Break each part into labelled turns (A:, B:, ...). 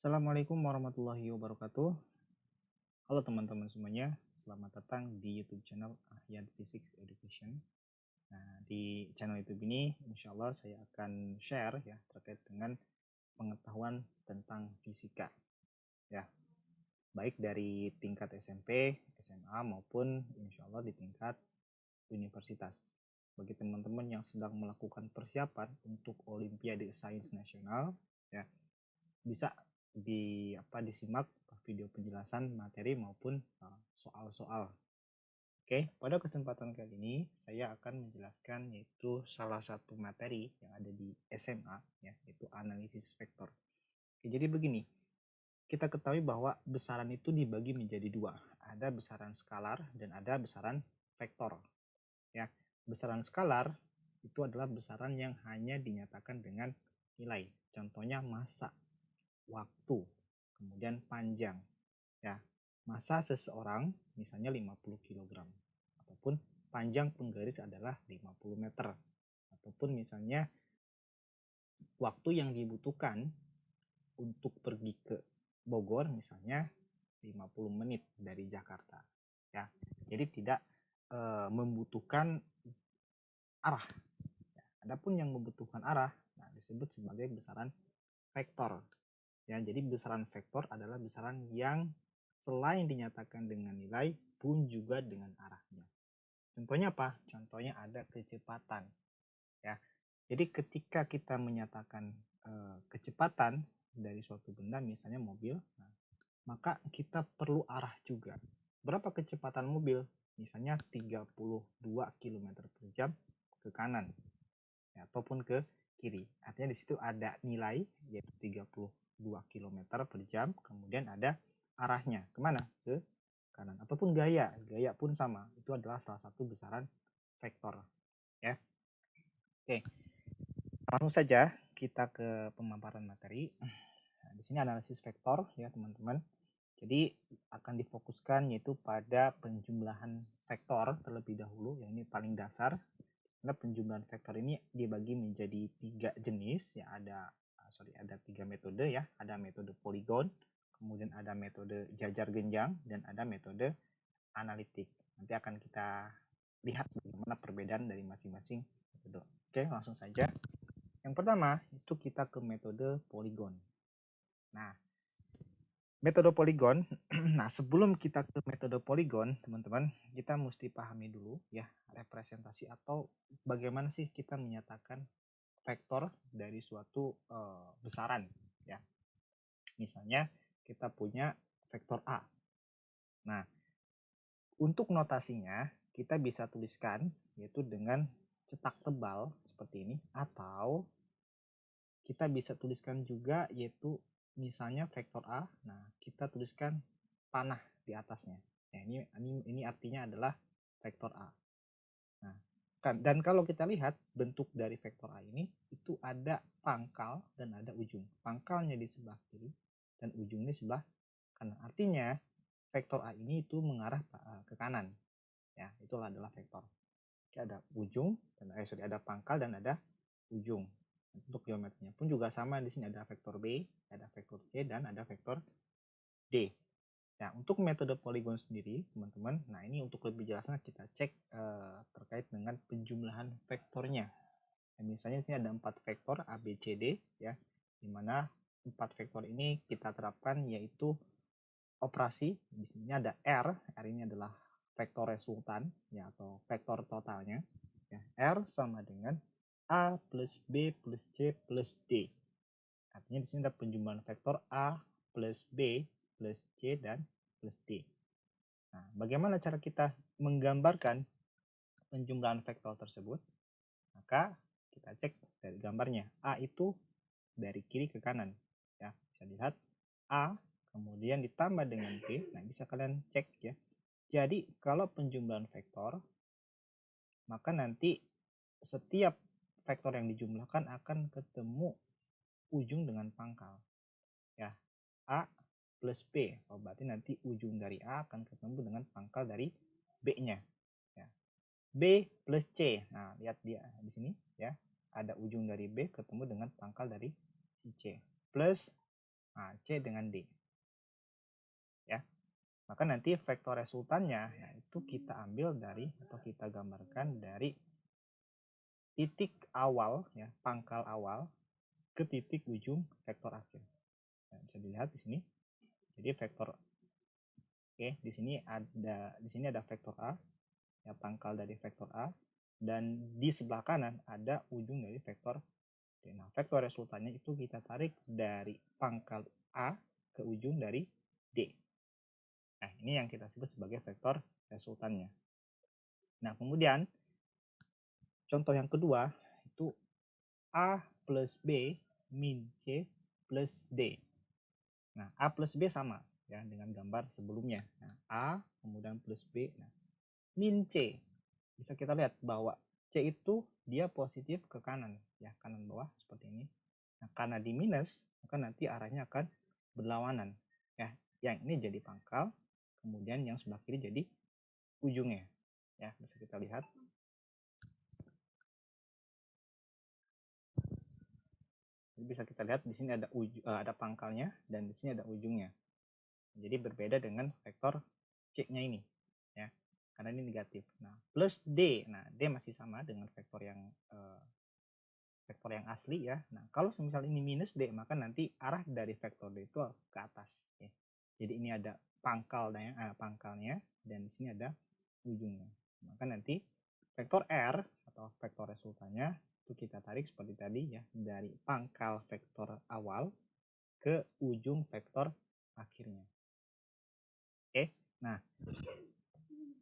A: Assalamualaikum warahmatullahi wabarakatuh. Halo teman-teman semuanya, selamat datang di YouTube channel Ahyan Physics Education. Nah, di channel YouTube ini, insya Allah saya akan share ya terkait dengan pengetahuan tentang fisika, ya, baik dari tingkat SMP, SMA maupun insya Allah di tingkat universitas. Bagi teman-teman yang sedang melakukan persiapan untuk Olimpiade Sains Nasional, ya, bisa disimak video penjelasan materi maupun soal-soal. Oke, pada kesempatan kali ini saya akan menjelaskan yaitu salah satu materi yang ada di SMA, ya, yaitu analisis vektor. Oke, jadi begini, kita ketahui bahwa besaran itu dibagi menjadi dua, ada besaran skalar dan ada besaran vektor. Ya, besaran skalar itu adalah besaran yang hanya dinyatakan dengan nilai, contohnya massa, waktu, kemudian panjang. Ya, massa seseorang misalnya 50 kg, ataupun panjang penggaris adalah 50 meter, ataupun misalnya waktu yang dibutuhkan untuk pergi ke Bogor misalnya 50 menit dari Jakarta. Ya, jadi tidak membutuhkan arah. Ya, adapun yang membutuhkan arah, nah, disebut sebagai besaran vektor. Ya, jadi besaran vektor adalah besaran yang selain dinyatakan dengan nilai pun juga dengan arahnya. Contohnya apa? Contohnya ada kecepatan. Ya, jadi ketika kita menyatakan kecepatan dari suatu benda, misalnya mobil, nah, maka kita perlu arah juga. Berapa kecepatan mobil? Misalnya 32 km per jam ke kanan, ya, ataupun ke kiri. Artinya di situ ada nilai yaitu 32 km per jam, kemudian ada arahnya kemana? Ke kanan. Ataupun gaya pun sama. Itu adalah salah satu besaran vektor. Ya, oke. Langsung saja kita ke pemaparan materi. Nah, di sini analisis vektor ya teman-teman. Jadi akan difokuskan yaitu pada penjumlahan vektor terlebih dahulu. Yang ini paling dasar. Karena penjumlahan vektor ini dibagi menjadi 3 jenis, ya, ada tiga metode, ya, ada metode poligon, kemudian ada metode jajar genjang, dan ada metode analitik. Nanti akan kita lihat bagaimana perbedaan dari masing-masing metode. Oke, langsung saja. Yang pertama itu kita ke metode poligon. Nah, metode poligon, nah sebelum kita ke metode poligon, teman-teman, kita mesti pahami dulu ya representasi atau bagaimana sih kita menyatakan vektor dari suatu besaran ya. Misalnya kita punya vektor A. Nah, untuk notasinya kita bisa tuliskan yaitu dengan cetak tebal seperti ini, atau kita bisa tuliskan juga yaitu misalnya vektor A. Nah, kita tuliskan panah di atasnya. Nah, ini artinya adalah vektor A. Nah, dan kalau kita lihat bentuk dari vektor A ini itu ada pangkal dan ada ujung. Pangkalnya di sebelah kiri dan ujungnya di sebelah kanan. Artinya vektor A ini itu mengarah ke kanan. Ya, itulah adalah vektor. Ada ujung dan ada pangkal dan ada ujung. Untuk geometrinya pun juga sama, di sini ada vektor B, ada vektor C, dan ada vektor D. Nah, untuk metode poligon sendiri, teman-teman, nah ini untuk lebih jelasnya kita cek terkait dengan penjumlahan vektornya. Nah, misalnya di sini ada 4 vektor A, B, C, D, ya, di mana 4 vektor ini kita terapkan yaitu operasi. Di sini ada R ini adalah vektor resultan, ya, atau vektor totalnya. Ya, R sama dengan A plus B plus C plus D. Artinya di sini ada penjumlahan vektor A plus B plus C dan plus D. Nah, bagaimana cara kita menggambarkan penjumlahan vektor tersebut? Maka kita cek dari gambarnya. A itu dari kiri ke kanan. Ya, bisa dilihat A kemudian ditambah dengan B. Nah, bisa kalian cek ya. Jadi, kalau penjumlahan vektor, maka nanti setiap vektor yang dijumlahkan akan ketemu ujung dengan pangkal. Ya, A plus B. Oh, berarti nanti ujung dari A akan ketemu dengan pangkal dari B-nya. Ya. B plus C. Nah, lihat dia di sini ya. Ada ujung dari B ketemu dengan pangkal dari si C. Plus Nah, C dengan D. Ya. Maka nanti vektor resultannya, nah itu kita ambil dari atau kita gambarkan dari titik awal, ya, pangkal awal ke titik ujung vektor akhir. Nah, bisa dilihat di sini. Jadi vektor, oke, di sini ada vektor A, ya, pangkal dari vektor A, dan di sebelah kanan ada ujung dari vektor D. Nah, vektor resultannya itu kita tarik dari pangkal A ke ujung dari D. Nah, ini yang kita sebut sebagai vektor resultannya. Nah, kemudian contoh yang kedua itu A plus B min C plus D. Nah, A plus B sama ya dengan gambar sebelumnya. Nah, A kemudian plus B. Nah, min C. Bisa kita lihat bahwa C itu dia positif ke kanan, ya, kanan bawah seperti ini. Nah, karena di minus, maka nanti arahnya akan berlawanan. Ya, yang ini jadi pangkal, kemudian yang sebelah kiri jadi ujungnya. Ya, bisa kita lihat. Jadi bisa kita lihat di sini ada pangkalnya dan di sini ada ujungnya. Jadi berbeda dengan vektor C-nya ini, ya, karena ini negatif. Nah, plus D, nah D masih sama dengan vektor yang asli, ya. Nah, kalau misalnya ini minus D, maka nanti arah dari vektor D itu ke atas, ya. Jadi ini ada pangkalnya dan di sini ada ujungnya. Maka nanti vektor R atau vektor resultannya itu kita tarik seperti tadi, ya, dari pangkal vektor awal ke ujung vektor akhirnya. Oke, nah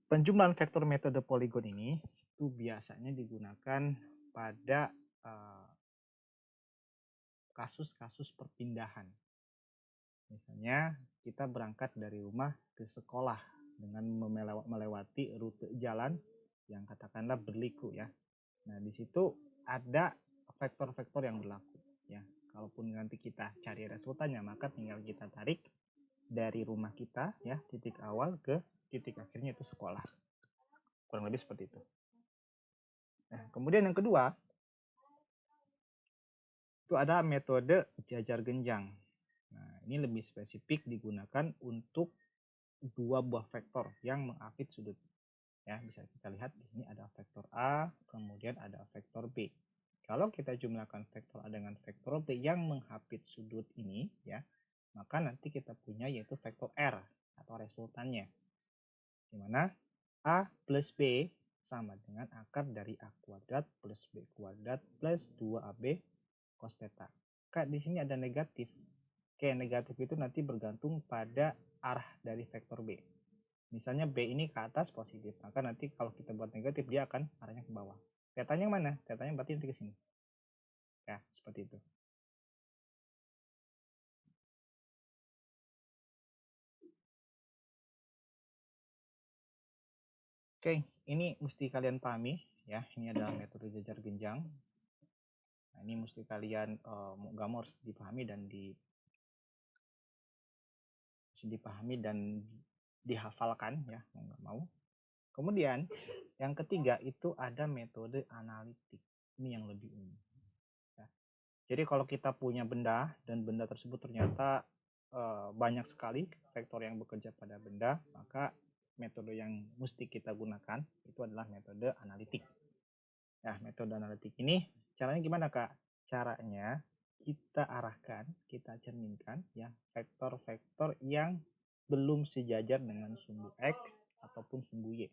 A: penjumlahan vektor metode poligon ini itu biasanya digunakan pada kasus-kasus perpindahan. Misalnya kita berangkat dari rumah ke sekolah dengan melewati rute jalan yang katakanlah berliku, ya. Nah, di situ ada vektor-vektor yang berlaku, ya. Kalaupun nanti kita cari resultannya, maka tinggal kita tarik dari rumah kita, ya, titik awal ke titik akhirnya itu sekolah. Kurang lebih seperti itu. Nah, kemudian yang kedua itu ada metode jajar genjang. Nah, ini lebih spesifik digunakan untuk dua buah vektor yang mengapit sudut. Ya, bisa kita lihat di sini ada vektor A, kemudian ada vektor B. Kalau kita jumlahkan vektor A dengan vektor B yang menghapit sudut ini, ya, maka nanti kita punya yaitu vektor R atau resultannya. Di mana A plus B sama dengan akar dari A kuadrat plus B kuadrat plus 2AB cos theta. Kak, di sini ada negatif. Oke, negatif itu nanti bergantung pada arah dari vektor B. Misalnya B ini ke atas positif, maka nanti kalau kita buat negatif dia akan arahnya ke bawah. Tetanya mana? Tetanya berarti nanti ke sini. Ya, seperti itu. Oke, ini mesti kalian pahami, ya. Ini adalah metode jajar genjang. Nah, ini mesti kalian mau harus dipahami dan dihafalkan, ya, mau nggak mau. Kemudian yang ketiga itu ada metode analitik. Ini yang lebih umum. Ya. Jadi kalau kita punya benda dan benda tersebut ternyata banyak sekali vektor yang bekerja pada benda, maka metode yang mesti kita gunakan itu adalah metode analitik. Nah, metode analitik ini caranya gimana, Kak? Caranya kita arahkan, kita cerminkan, ya, vektor-vektor yang belum sejajar dengan sumbu X ataupun sumbu Y.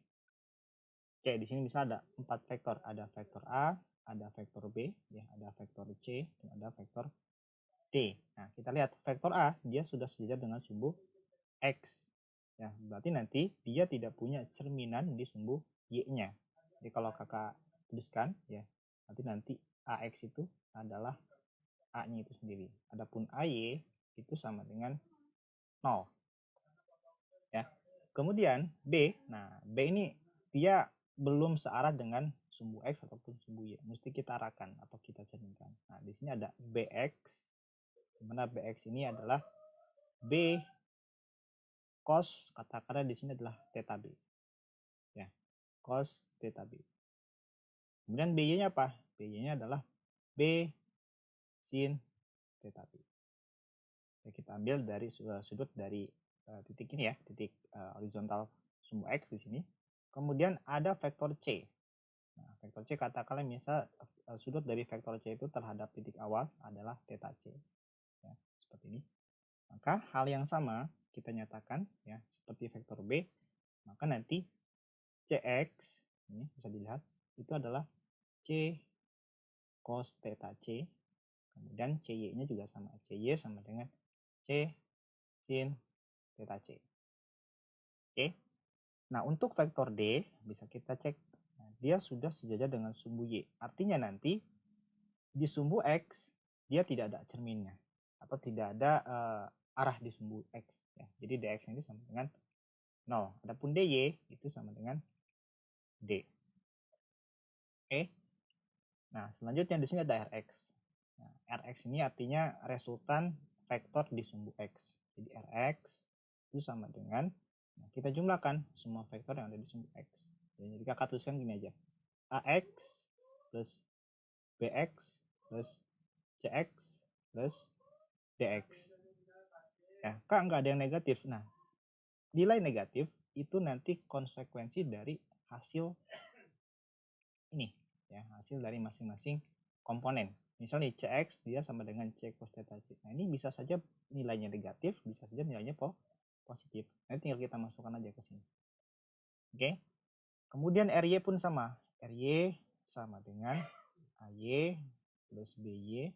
A: Oke, di sini bisa ada 4 vektor. Ada vektor A, ada vektor B, ya, ada vektor C, dan ada vektor D. Nah, kita lihat vektor A, dia sudah sejajar dengan sumbu X. Ya, berarti nanti dia tidak punya cerminan di sumbu Y-nya. Jadi kalau kakak tuliskan, ya, nanti AX itu adalah A-nya itu sendiri. Adapun AY itu sama dengan 0. Ya. Kemudian B, nah B ini dia belum searah dengan sumbu X ataupun sumbu Y. Mesti kita arahkan atau kita cerminkan. Nah, di sini ada BX, di mana BX ini adalah B cos, katakanlah di sini adalah theta B. Ya, cos theta B. Kemudian BY-nya apa? BY-nya adalah B sin theta B. Ya, kita ambil dari sudut dari titik ini ya, titik horizontal sumbu X di sini. Kemudian ada vektor C. Nah, vektor C katakanlah misal sudut dari vektor C itu terhadap titik awal adalah theta C. Ya, seperti ini. Maka hal yang sama kita nyatakan ya, seperti vektor B, maka nanti CX ini bisa dilihat itu adalah C cos theta C. Kemudian CY-nya juga sama. CY sama dengan C sin theta C. Oke. Nah, untuk vektor D bisa kita cek. Nah, dia sudah sejajar dengan sumbu Y. Artinya nanti di sumbu X dia tidak ada cerminnya atau tidak ada arah di sumbu X ya. Jadi dx ini sama dengan 0. Adapun dy itu sama dengan d. Oke. Nah, selanjutnya di sini ada rx. Nah, rx ini artinya resultan vektor di sumbu x. Jadi rx itu sama dengan, nah, kita jumlahkan semua vektor yang ada di sumbu x. Jadi kakak tuliskan gini aja. ax plus bx plus cx plus dx. Ya, kak nggak ada yang negatif. Nah, nilai negatif itu nanti konsekuensi dari hasil ini, ya, hasil dari masing-masing komponen. Misalnya cx dia sama dengan c cos theta c. Nah, ini bisa saja nilainya negatif, bisa saja nilainya positif. Nanti tinggal kita masukkan aja ke sini. Oke. Kemudian ry pun sama. Ry sama dengan ay plus by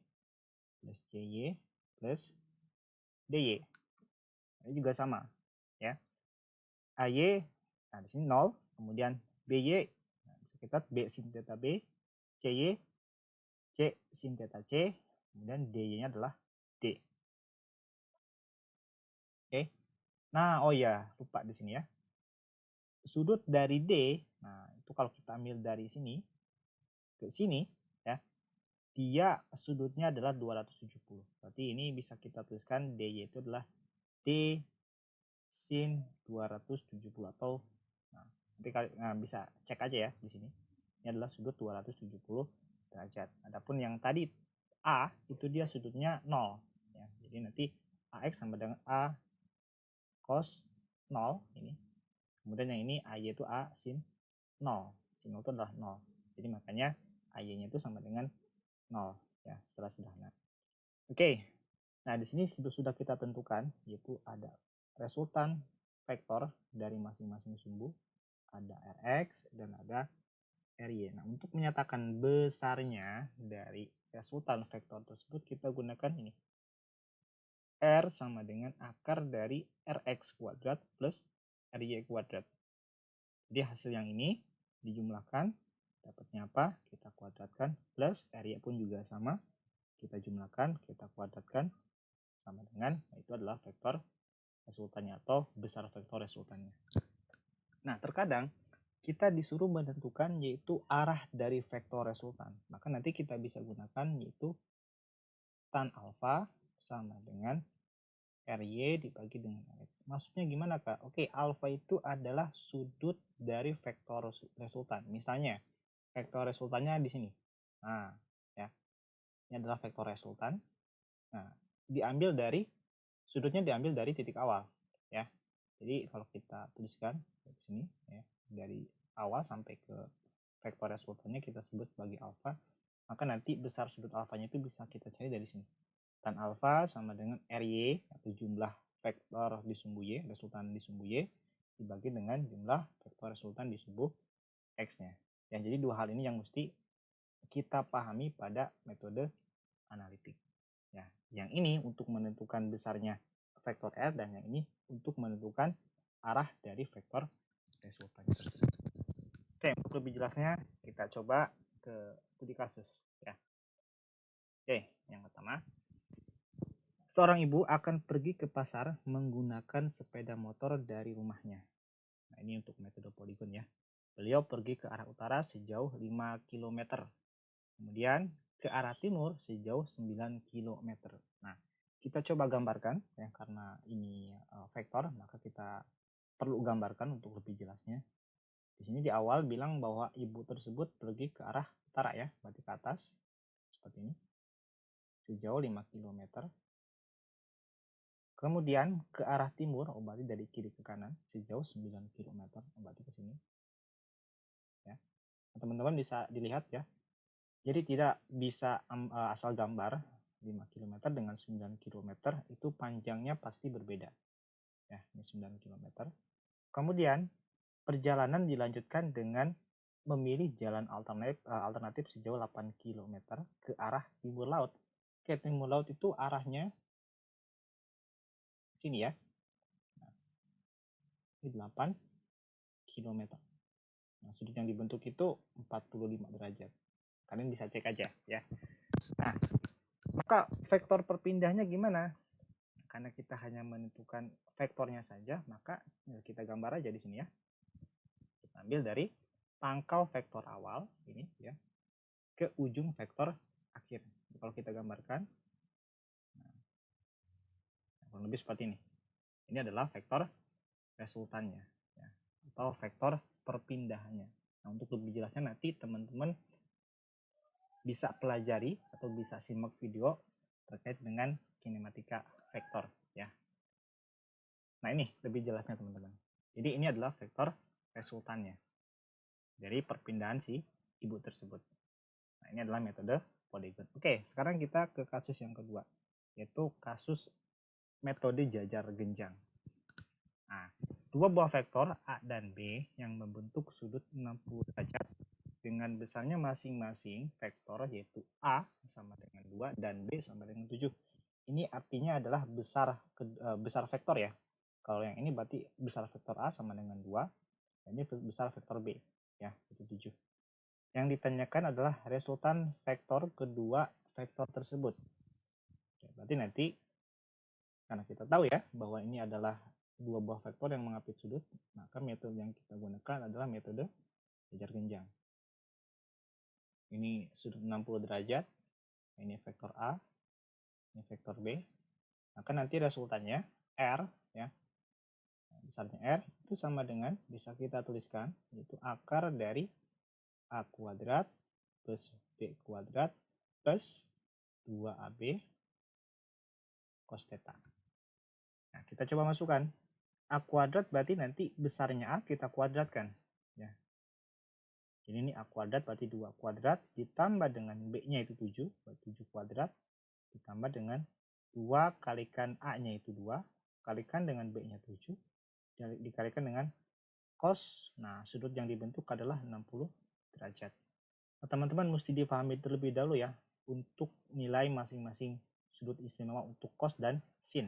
A: plus cy plus dy. Ini juga sama, ya. AY, nah di sini 0, kemudian BY, nah, kita B sin theta B, CY, C sin theta C, kemudian DY-nya adalah D. Oke. Nah, oh ya, lupa di sini ya. Sudut dari D, nah itu kalau kita ambil dari sini ke sini, ya, dia sudutnya adalah 270. Berarti ini bisa kita tuliskan DY itu adalah D sin 270 atau nanti bisa cek aja ya di sini. Ini adalah sudut 270 derajat. Adapun yang tadi A itu dia sudutnya 0 ya. Jadi nanti AX sama dengan A cos 0 ini. Kemudian yang ini AY itu A sin 0. Sin 0 itu adalah 0. Jadi makanya AY-nya itu sama dengan 0 ya, setelah sederhana. Oke. Nah, di sini sudah kita tentukan yaitu ada resultan vektor dari masing-masing sumbu, ada Rx dan ada Ry. Nah, untuk menyatakan besarnya dari resultan vektor tersebut kita gunakan ini. R sama dengan akar dari Rx kuadrat plus Ry kuadrat. Jadi hasil yang ini dijumlahkan, dapatnya apa? Kita kuadratkan plus Ry pun juga sama. Kita jumlahkan, kita kuadratkan sama dengan, nah, itu adalah vektor resultannya atau besar vektor resultannya. Nah, terkadang kita disuruh menentukan yaitu arah dari vektor resultan. Maka nanti kita bisa gunakan yaitu tan alfa sama dengan Ry dibagi dengan Rx. Maksudnya gimana, Kak? Oke, alfa itu adalah sudut dari vektor resultan. Misalnya, vektor resultannya di sini. Nah, ya. Ini adalah vektor resultan. Nah, sudutnya diambil dari titik awal, ya. Jadi kalau kita tuliskan di sini, ya, dari awal sampai ke vektor resultannya kita sebut sebagai alfa, maka nanti besar sudut alfanya itu bisa kita cari dari sini. Tan alfa sama dengan Ry atau jumlah vektor di sumbu Y, resultan di sumbu Y, dibagi dengan jumlah vektor resultan di sumbu X-nya. Ya, jadi dua hal ini yang mesti kita pahami pada metode analitik. Ya, yang ini untuk menentukan besarnya vektor R dan yang ini untuk menentukan arah dari vektor resultan. Oke, untuk lebih jelasnya kita coba ke studi kasus ya. Oke, yang pertama, seorang ibu akan pergi ke pasar menggunakan sepeda motor dari rumahnya. Nah, ini untuk metode poligon ya. Beliau pergi ke arah utara sejauh 5 km. Kemudian ke arah timur sejauh 9 km. Nah, kita coba gambarkan ya, karena ini vektor, maka kita perlu gambarkan untuk lebih jelasnya. Di sini di awal bilang bahwa ibu tersebut pergi ke arah utara ya, berarti ke atas seperti ini. Sejauh 5 km. Kemudian ke arah timur, berarti dari kiri ke kanan sejauh 9 km, berarti ke sini. Ya. Teman-teman bisa dilihat ya. Jadi tidak bisa asal gambar 5 km dengan 9 km itu panjangnya pasti berbeda. Ya, ini 9 km. Kemudian perjalanan dilanjutkan dengan memilih jalan alternatif sejauh 8 km ke arah timur laut. Oke, timur laut itu arahnya sini ya. Nah, ini 8 km. Nah, sudut yang dibentuk itu 45 derajat. Kalian bisa cek aja ya. Nah, maka vektor perpindahnya gimana? Karena kita hanya menentukan vektornya saja, maka kita gambar aja di sini ya. Kita ambil dari pangkal vektor awal ini ya ke ujung vektor akhir. Kalau kita gambarkan, nah, kurang lebih seperti ini. Ini adalah vektor resultannya ya, atau vektor perpindahannya. Nah, untuk lebih jelasnya nanti teman-teman bisa pelajari atau bisa simak video terkait dengan kinematika vektor ya. Nah, ini lebih jelasnya teman-teman. Jadi ini adalah vektor resultannya dari perpindahan si ibu tersebut. Nah, ini adalah metode polygon. Oke, sekarang kita ke kasus yang kedua, yaitu kasus metode jajar genjang. Nah, dua buah vektor A dan B yang membentuk sudut 60 derajat dengan besarnya masing-masing vektor, yaitu A sama dengan 2 dan B sama dengan 7. Ini artinya adalah besar vektor ya. Kalau yang ini berarti besar vektor A sama dengan 2, dan ini besar vektor B ya, itu 7. Yang ditanyakan adalah resultan vektor kedua vektor tersebut. Oke, berarti nanti karena kita tahu ya bahwa ini adalah dua buah vektor yang mengapit sudut, maka metode yang kita gunakan adalah metode jajar genjang. Ini sudut 60 derajat, ini vektor A, ini vektor B. Maka nanti resultannya R ya, besarnya R itu sama dengan, bisa kita tuliskan, yaitu akar dari A kuadrat plus B kuadrat plus 2AB cos theta. Nah, kita coba masukkan. A kuadrat berarti nanti besarnya A kita kuadratkan. Ya. Jadi ini A kuadrat berarti 2 kuadrat ditambah dengan B-nya itu 7, berarti 7 kuadrat ditambah dengan 2 kalikan A-nya itu 2, kalikan dengan B-nya 7, dikalikan dengan cos. Nah, sudut yang dibentuk adalah 60 derajat. Nah, teman-teman mesti dipahami terlebih dahulu ya untuk nilai masing-masing sudut istimewa untuk cos dan sin.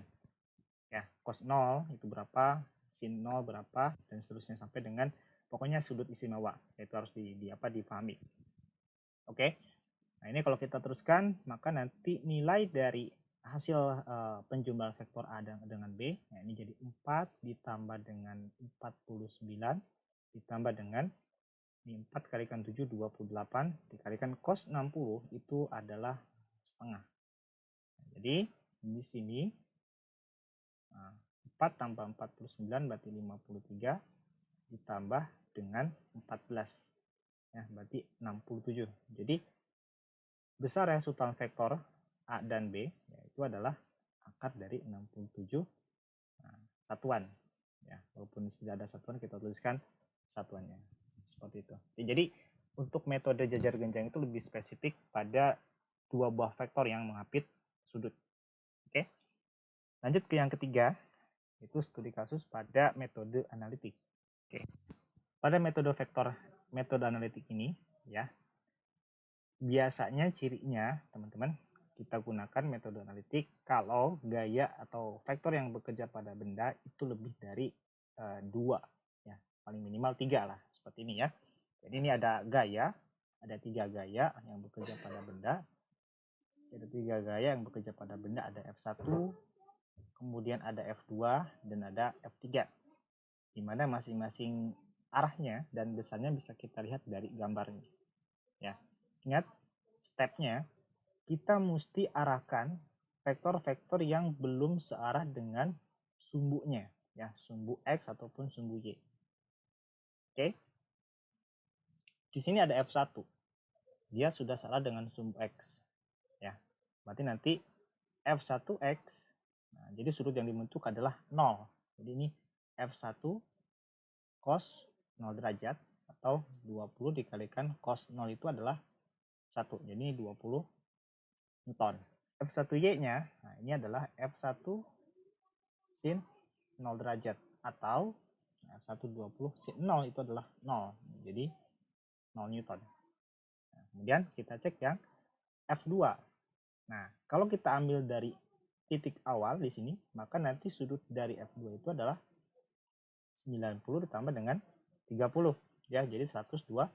A: Ya, cos 0 itu berapa, sin 0 berapa, dan seterusnya sampai dengan pokoknya sudut istimewa. Itu harus dipahami. Oke. Nah, ini kalau kita teruskan, maka nanti nilai dari hasil penjumlahan vektor A dengan B, nah ini jadi 4 ditambah dengan 49 ditambah dengan ini 4 kalikan 7 28 dikalikan cos 60 itu adalah setengah. Nah, jadi di sini 4 tambah 49 berarti 53 ditambah dengan 14 ya, berarti 67. Jadi besar resultan vektor A dan B yaitu adalah akar dari 67 satuan ya, walaupun tidak ada satuan kita tuliskan satuannya seperti itu. Jadi untuk metode jajar genjang itu lebih spesifik pada dua buah vektor yang mengapit sudut. Oke, lanjut ke yang ketiga, itu studi kasus pada metode analitik. Oke. Pada metode analitik ini ya, biasanya cirinya teman-teman kita gunakan metode analitik kalau gaya atau vektor yang bekerja pada benda itu lebih dari 2 ya, paling minimal 3 lah, seperti ini ya. Jadi ini ada gaya, ada 3 gaya yang bekerja pada benda. Ada 3 gaya yang bekerja pada benda, ada F1, kemudian ada F2 dan ada F3. Di mana masing-masing arahnya dan besarnya bisa kita lihat dari gambarnya. Ya. Ingat, stepnya kita mesti arahkan vektor-vektor yang belum searah dengan sumbunya, ya, sumbu X ataupun sumbu Y. Oke. Di sini ada F1. Dia sudah searah dengan sumbu X. Ya. Berarti nanti F1X, nah jadi sudut yang dibentuk adalah 0. Jadi ini F1 cos 0 derajat atau 20 dikalikan cos 0 itu adalah 1. Jadi 20 Newton. F1Y-nya, nah ini adalah F1 sin 0 derajat atau F1 20 sin 0 itu adalah 0. Jadi 0 Newton. Nah, kemudian kita cek yang F2. Nah, kalau kita ambil dari titik awal di sini, maka nanti sudut dari F2 itu adalah 90 ditambah dengan 30. Ya, jadi 120.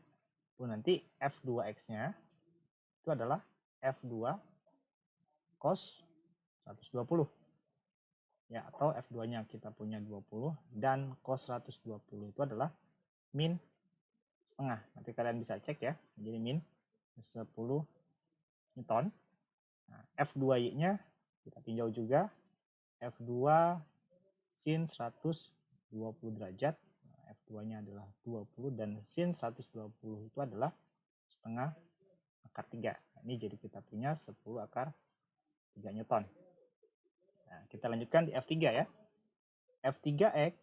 A: Nanti F2X-nya itu adalah F2 cos 120. Ya, atau F2-nya kita punya 20 dan cos 120 itu adalah min setengah. Nanti kalian bisa cek ya. Jadi min 10 Newton. Nah, F2Y-nya kita tinjau juga. F2 sin 120 derajat. Nah, F2-nya adalah 20 dan sin 120 itu adalah setengah akar 3. Nah, ini jadi kita punya 10 akar 3 Newton. Nah, kita lanjutkan di F3 ya. F3X,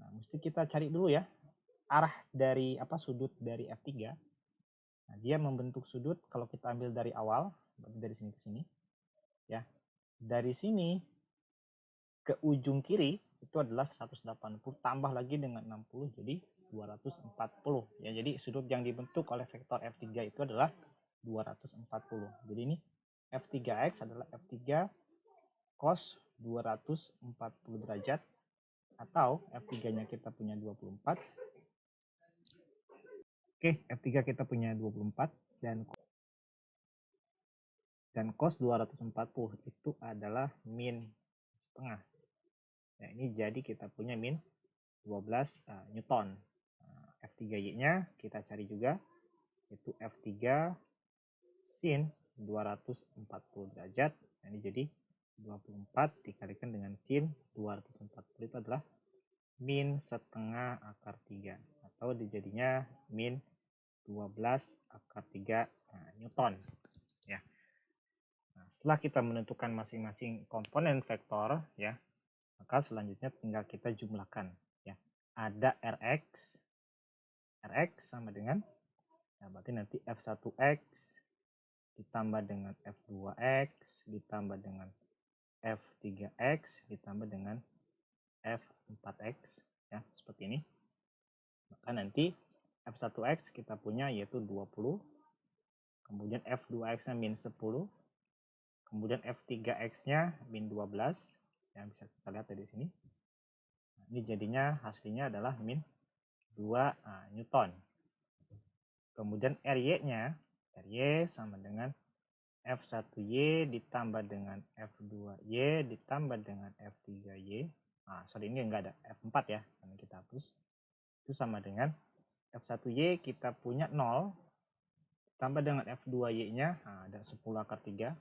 A: nah, mesti kita cari dulu ya arah dari sudut dari F3. Nah, dia membentuk sudut kalau kita ambil dari awal, dari sini ke sini ya. Dari sini ke ujung kiri itu adalah 180 tambah lagi dengan 60 jadi 240 ya. Jadi sudut yang dibentuk oleh vektor F3 itu adalah 240. Jadi ini F3X adalah F3 cos 240 derajat atau F3-nya kita punya 24. Oke, F3 kita punya 24 dan cos 240 itu adalah min setengah. Nah, ini jadi kita punya min 12 Newton. F3Y-nya kita cari juga, yaitu F3 sin 240 derajat. Nah, ini jadi 24 dikalikan dengan sin 240 itu adalah min setengah akar 3. Atau dijadinya min 12 akar 3 Newton. Ya. Nah, setelah kita menentukan masing-masing komponen vektor, ya, maka selanjutnya tinggal kita jumlahkan. Ya. Ada Rx sama dengan, nah berarti nanti F1X ditambah dengan F2X ditambah dengan F3X ditambah dengan F4X ya, seperti ini. Maka nanti F1X kita punya yaitu 20, kemudian F2X-nya min 10, kemudian F3X-nya min 12 yang bisa kita lihat dari sini. Nah, ini jadinya hasilnya adalah min 2 Newton. Kemudian RY-nya, RY sama dengan F1Y ditambah dengan F2Y ditambah dengan F3Y. Nah, sorry, ini enggak ada F4 ya, karena kita hapus. Itu sama dengan F1Y kita punya 0 tambah dengan F2Y-nya, nah, ada 10 akar 3.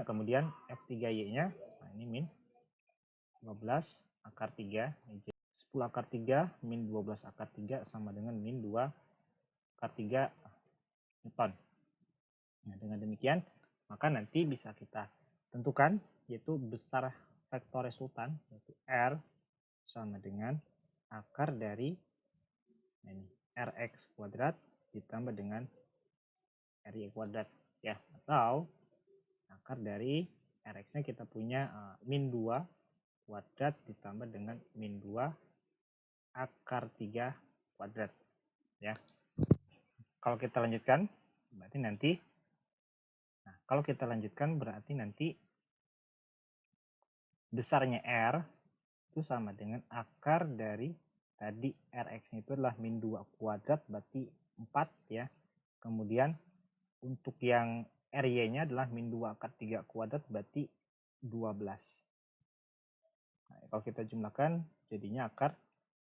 A: Kemudian F3Y-nya, nah ini min 12 akar 3. 10 akar 3 min 12 akar 3 sama dengan min 2 akar 3 Newton. Nah, dengan demikian, maka nanti bisa kita tentukan yaitu besar vektor resultan, yaitu R sama dengan akar dari ini, Rx kuadrat ditambah dengan Ry kuadrat. Ya, atau akar dari Rx-nya kita punya min 2 kuadrat ditambah dengan min 2 akar 3 kuadrat. Ya. Kalau kita lanjutkan, berarti nanti besarnya R itu sama dengan akar dari tadi Rx-nya itu adalah min 2 kuadrat berarti 4 ya. Kemudian untuk yang Ry-nya adalah min 2 akar 3 kuadrat berarti 12. Nah, kalau kita jumlahkan jadinya akar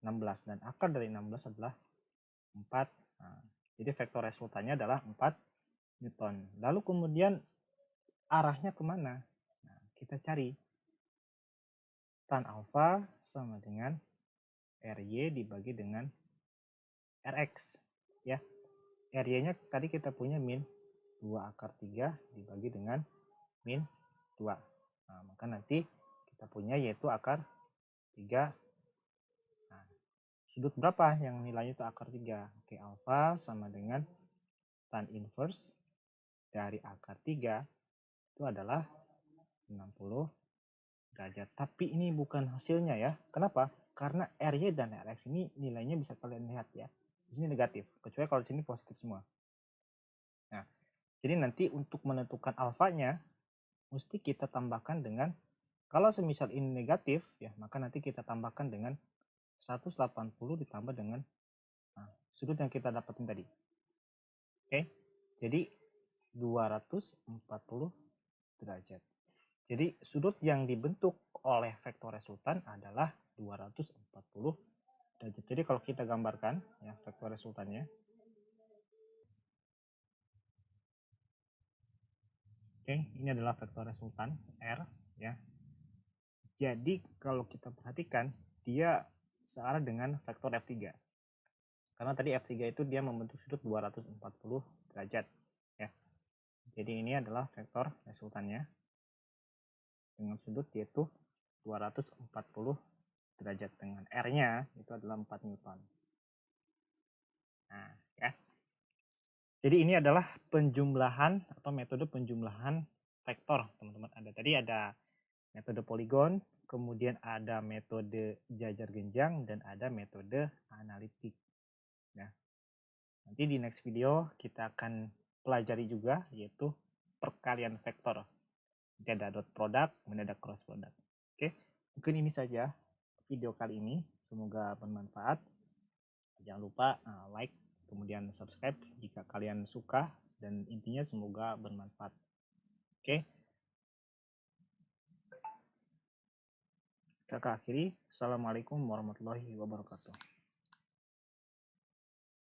A: 16 dan akar dari 16 adalah 4. Nah, jadi vektor resultannya adalah 4 Newton. Lalu kemudian arahnya kemana? Nah, kita cari tan alfa sama dengan Ry dibagi dengan Rx. Ya. Ry-nya tadi kita punya min 2 akar 3 dibagi dengan min 2. Nah, maka nanti kita punya yaitu akar 3. Nah, sudut berapa yang nilainya itu akar 3? Oke, alfa sama dengan tan inverse dari akar 3 itu adalah 60 derajat. Tapi ini bukan hasilnya ya. Kenapa? Karena RY dan RX ini nilainya bisa kalian lihat ya. Di sini negatif, kecuali kalau di sini positif semua. Nah, jadi nanti untuk menentukan alfanya, mesti kita tambahkan dengan, kalau semisal ini negatif, ya maka nanti kita tambahkan dengan 180 ditambah dengan sudut yang kita dapetin tadi. Oke, jadi 240 derajat. Jadi sudut yang dibentuk oleh vektor resultan adalah 240 derajat. Jadi kalau kita gambarkan ya vektor resultannya. Oke, ini adalah vektor resultan R ya. Jadi kalau kita perhatikan dia searah dengan vektor F3. Karena tadi F3 itu dia membentuk sudut 240 derajat ya. Jadi ini adalah vektor resultannya dengan sudut yaitu 240 derajat dengan R-nya itu adalah 4 Newton. Nah, ya. Jadi ini adalah penjumlahan atau metode penjumlahan vektor, teman-teman. Tadi ada metode poligon, kemudian ada metode jajar genjang, dan ada metode analitik. Nah, nanti di next video kita akan pelajari juga yaitu perkalian vektor. Jadi ada dot product, kemudian ada cross product. Oke, mungkin ini saja video kali ini. Semoga bermanfaat. Jangan lupa like, kemudian subscribe jika kalian suka, dan intinya semoga bermanfaat. Oke, kita akhiri. Assalamualaikum warahmatullahi wabarakatuh.